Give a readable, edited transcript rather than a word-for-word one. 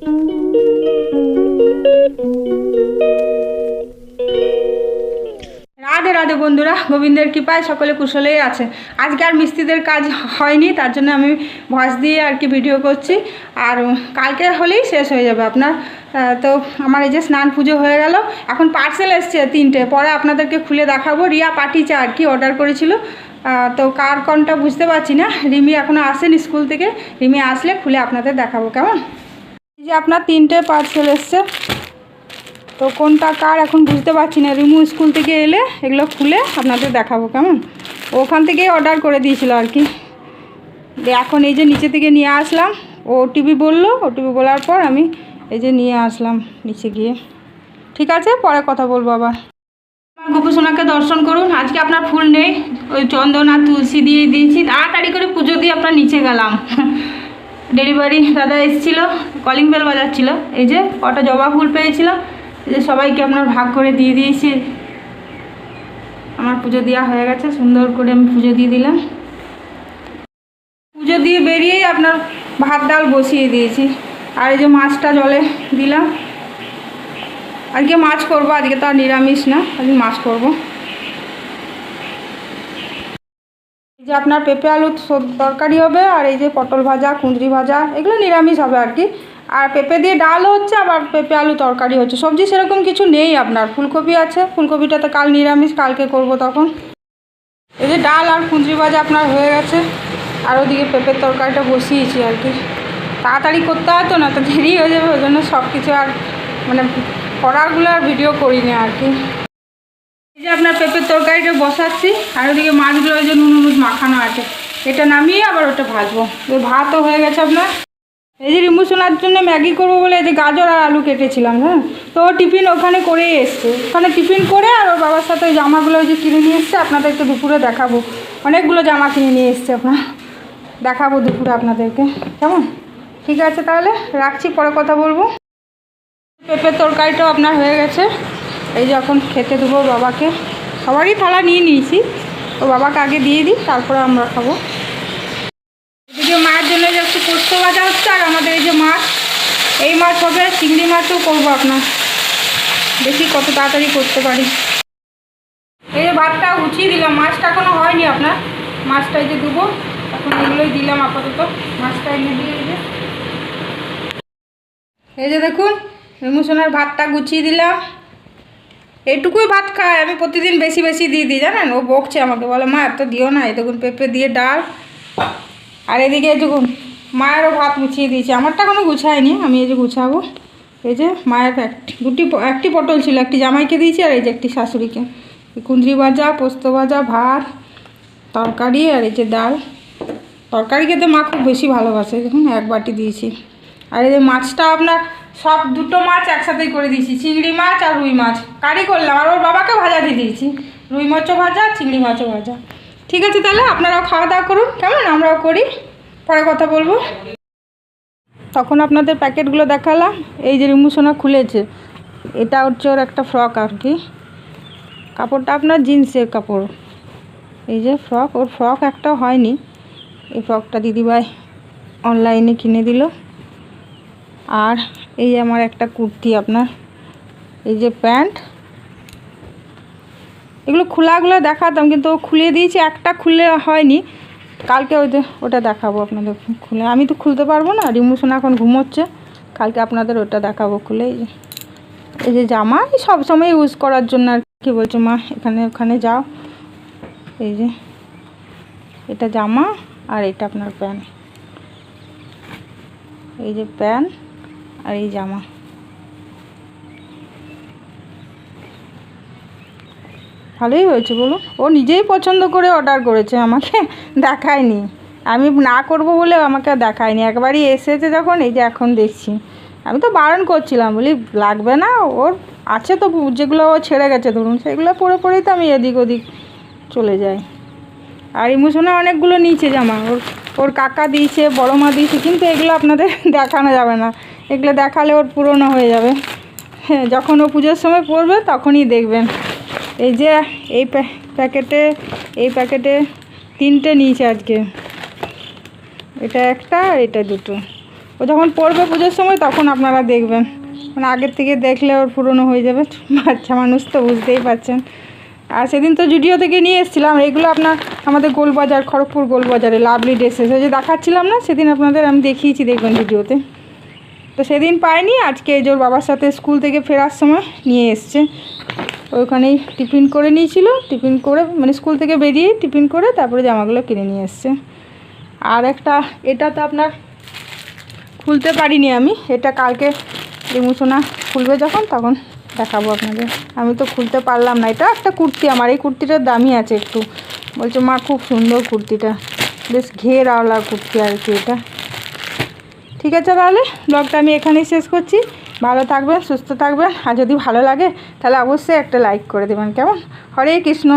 রাধে রাধে বন্ধুরা, গোবিন্দের কৃপায় সকলে কুশলেই আছে। আজকে আর মিস্ত্রিদের কাজ হয়নি, তার জন্য আমি ভয়েস দিয়ে আর কি ভিডিও করছি। আর কালকে হলেই শেষ হয়ে যাবে আপনার। তো আমার এই যে স্নান পুজো হয়ে গেল, এখন পার্সেল এসছে 3টে, পরে আপনাদেরকে খুলে দেখাবো। রিয়া পাটি চা আর কি অর্ডার করেছিল, তো কার কোনটা বুঝতে পারছি না। রিমি এখনও আসেনি স্কুল থেকে, রিমি আসলে খুলে আপনাদের দেখাবো কেমন। এই যে আপনার 3টে পার্সেল এসছে, তো কোনটা কার এখন বুঝতে পারছি না। রিমু স্কুল থেকে এলে এগুলো খুলে আপনাদের দেখাবো কেমন। ওখান থেকেই অর্ডার করে দিয়েছিল আর কি। এখন এই যে নিচে থেকে নিয়ে আসলাম, ও ওটিপি বললো, ওটিপি বলার পর আমি এই যে নিয়ে আসলাম নিচে গিয়ে। ঠিক আছে, পরে কথা বলবো আবার। গোপুসোনাকে দর্শন করুন। আজকে আপনার ফুল নেই, ওই চন্দন আর তুলসী দিয়ে দিয়েছি। তাড়াতাড়ি করে পুজো দিয়ে আপনার নিচে গেলাম। ডেলিভারি দাদা এসেছিলো, কলিং বেল বাজাচ্ছিল। এই যে কটা জবা ফুল পেয়েছিলাম, এই যে সবাইকে আপনার ভাগ করে দিয়ে দিয়েছি। আমার পুজো দেওয়া হয়ে গেছে, সুন্দর করে আমি পুজো দিয়ে দিলাম। পুজো দিয়ে বেরিয়েই আপনার ভাত ডাল বসিয়ে দিয়েছি। আর এই যে মাছটা জলে দিলাম। আজকে মাছ করবো, আজকে তো আর নিরামিষ না, আজকে মাছ করবো। এই যে আপনার পেঁপে আলু তরকারি হবে, আর এই যে পটল ভাজা, কুঁদরি ভাজা, এগুলো নিরামিষ হবে আর কি। আর পেঁপে দিয়ে ডালও হচ্ছে, আবার পেঁপে আলু তরকারি হচ্ছে। সবজি সেরকম কিছু নেই আপনার। ফুলকপি আছে, ফুলকপিটা তো কাল নিরামিষ, কালকে করব তখন। এই যে ডাল আর কুঁদরি ভাজা আপনার হয়ে গেছে, আর ওদিকে পেঁপের তরকারিটা বসিয়েছি আর কি। তাড়াতাড়ি করতে হয় তো, না তো দেরি হয়ে যাবে, ওই জন্য সব কিছু আর মানে করারগুলো আর ভিডিও করিনি আর কি। এই যে আপনার পেঁপের তরকারিটা বসাচ্ছি, আর ওদিকে মাছগুলো ওই যে নুন হলুদ মাখানো আছে, এটা নামিয়ে আবার ওটা ভাজবো। ওই ভাতও হয়ে গেছে আপনার। এই যে রিমু সোনার জন্য ম্যাগি করবো বলে এই যে গাজর আর আলু কেটেছিলাম, হ্যাঁ। তো ও টিফিন ওখানে করেই এসছে, ওখানে টিফিন করে আর ওর বাবার সাথে ওই জামাগুলো ওই যে কিনে নিয়ে এসছে, আপনাদেরকে দুপুরে দেখাবো। অনেকগুলো জামা কিনে নিয়ে এসছে আপনার, দেখাবো দুপুরে আপনাদেরকে কেমন। ঠিক আছে তাহলে রাখছি, পরে কথা বলবো। পেঁপের তরকারিটাও আপনার হয়ে গেছে। এই যে এখন খেতে দেবো বাবাকে। সবারই থালা নিয়ে নিয়েছি, তো বাবাকে আগে দিয়ে দিই, তারপরে আমরা খাবো। এদিকে মায়ের জন্য যে একটু পোস্ত ভাজা হচ্ছে, আর আমাদের এই যে মাছ, এই মাছ হবে, চিংড়ি মাছও করবো আপনার। দেখি কত তাড়াতাড়ি করতে পারি। এই যে ভাতটা উঠিয়ে দিলাম, মাছটা এখনো হয়নি আপনার। মাছটা এই যে দেবো, এখন এগুলোই দিলাম আপাতত। মাছটা এনে দিয়ে এই যে দেখুন, রিমু সোনার ভাতটা গুছিয়ে দিলাম। এইটুকুই ভাত খায়, আমি প্রতিদিন বেশি বেশি দিয়ে দিই জানেন। ও বকছে আমাকে, বলে মা এত দিও না। এই দেখুন পেঁপে দিয়ে ডাল, আর এদিকে দেখুন মায়েরও ভাত গুছিয়ে দিয়েছি। আমারটা এখনো গুছায়নি, আমি এই যে গুছাবো। এই যে মায়ের একটি পটল ছিল, একটি জামাইকে দিয়েছি, আর এই যে একটি শাশুড়িকে। কুঁদরি ভাজা, পোস্ত ভাজা, ভাত, তরকারি, আর এই যে ডাল। তরকারি খেতে মা খুব বেশি ভালোবাসে, দেখুন 1 বাটি দিয়েছি। আর এই যে মাছটা আপনার সব 2টো মাছ একসাথেই করে দিয়েছি, চিংড়ি মাছ আর রুই মাছ কারি করলাম। আর ওর বাবাকে ভাজা দিয়ে দিয়েছি, রুই মাছও ভাজা, চিংড়ি মাছও ভাজা। ঠিক আছে তাহলে আপনারাও খাওয়া দাওয়া করুন কেমন, আমরাও করি, পরে কথা বলবো। তখন আপনাদের প্যাকেটগুলো দেখালাম। এই যে রিমু সোনা খুলেছে, এটা হচ্ছে ওর একটা ফ্রক আর কি। কাপড়টা আপনার জিন্সের কাপড়। এই যে ফ্রক, ওর ফ্রক একটা হয়নি, এই ফ্রকটা দিদিভাই অনলাইনে কিনে দিল। আর এই আমার একটা কুর্তি আপনার, এই যে প্যান্ট। এগুলো খোলাগুলো দেখাতাম, কিন্তু ও খুলে দিয়েছি, একটা খুলে হয়নি। কালকে ওই যে ওটা দেখাবো আপনাদের খুলে। আমি তো খুলতে পারবো না, রিমু সোনা এখন ঘুমোচ্ছে, কালকে আপনাদের ওটা দেখাবো খুলে। এই যে জামা, সব সময় ইউজ করার জন্য আর কি। বলছে মা এখানে ওখানে যাও। এই যে এটা জামা, আর এটা আপনার প্যান্ট। এই যে প্যান্ট আর এই জামা। ভালোই হয়েছে বলুন, ও নিজেই পছন্দ করে অর্ডার করেছে, আমাকে দেখায়নি। আমি না করব বলে আমাকে দেখায়নি, একবারই এসেছে যখন। এই যে এখন দেখছি, আমি তো বারণ করছিলাম, বলি লাগবে না, ওর আছে তো যেগুলো ও ছেড়ে গেছে ধরুন, সেগুলো পরে পরেই তো আমি এদিক ওদিক চলে যাই। আর ইমোশনে অনেকগুলো নিচে জামা, ওর কাকা দিয়েছে, বড় মা দিয়েছে, কিন্তু এগুলো আপনাদের দেখানো যাবে না। এগুলো দেখালে ওর পুরনো হয়ে যাবে। হ্যাঁ, যখন ও পুজোর সময় পরবে তখনই দেখবেন। এই যে এই প্যাকেটে 3টে নিয়েছে আজকে। এটা একটা আর এটা 2টো। ও যখন পড়বে পুজোর সময় তখন আপনারা দেখবেন, মানে আগের থেকে দেখলে ওর পুরনো হয়ে যাবে, বাচ্চা মানুষ তো বুঝতেই পারছেন। আর সেদিন তো জুডিও থেকে নিয়ে এসেছিলাম এগুলো আপনার আমাদের গোলবাজার, খড়গপুর গোলবাজারে লাভলি ড্রেসেস, ওই যে দেখাচ্ছিলাম না সেদিন আপনাদের, আমি দেখিয়েছি দেখবেন ভিডিওতে। তো সেদিন পাইনি, আজকে এই যে ওর বাবার সাথে স্কুল থেকে ফেরার সময় নিয়ে এসছে, ওইখানেই টিফিন করে নিয়েছিল, টিফিন করে মানে স্কুল থেকে বেরিয়ে টিফিন করে তারপরে জামাগুলো কিনে নিয়ে এসছে। আর একটা এটা তো আপনার খুলতে পারিনি আমি, এটা কালকে রিমুসোনা খুলবে যখন তখন দেখাবো আপনাদের, আমি তো খুলতে পারলাম না। এটা একটা কুর্তি, আমার এই কুর্তিটার দামই আছে একটু, বলছে মা খুব সুন্দর কুর্তিটা, বেশ ঘেরওয়ালা কুর্তি আর কি এটা। ঠিক আছে, তাহলে ব্লগটা আমি এখানেই শেষ করছি। ভালো থাকবেন, সুস্থ থাকবেন, আর যদি ভালো লাগে তাহলে অবশ্যই একটা লাইক করে দেবেন, কেমন? হরে কৃষ্ণ।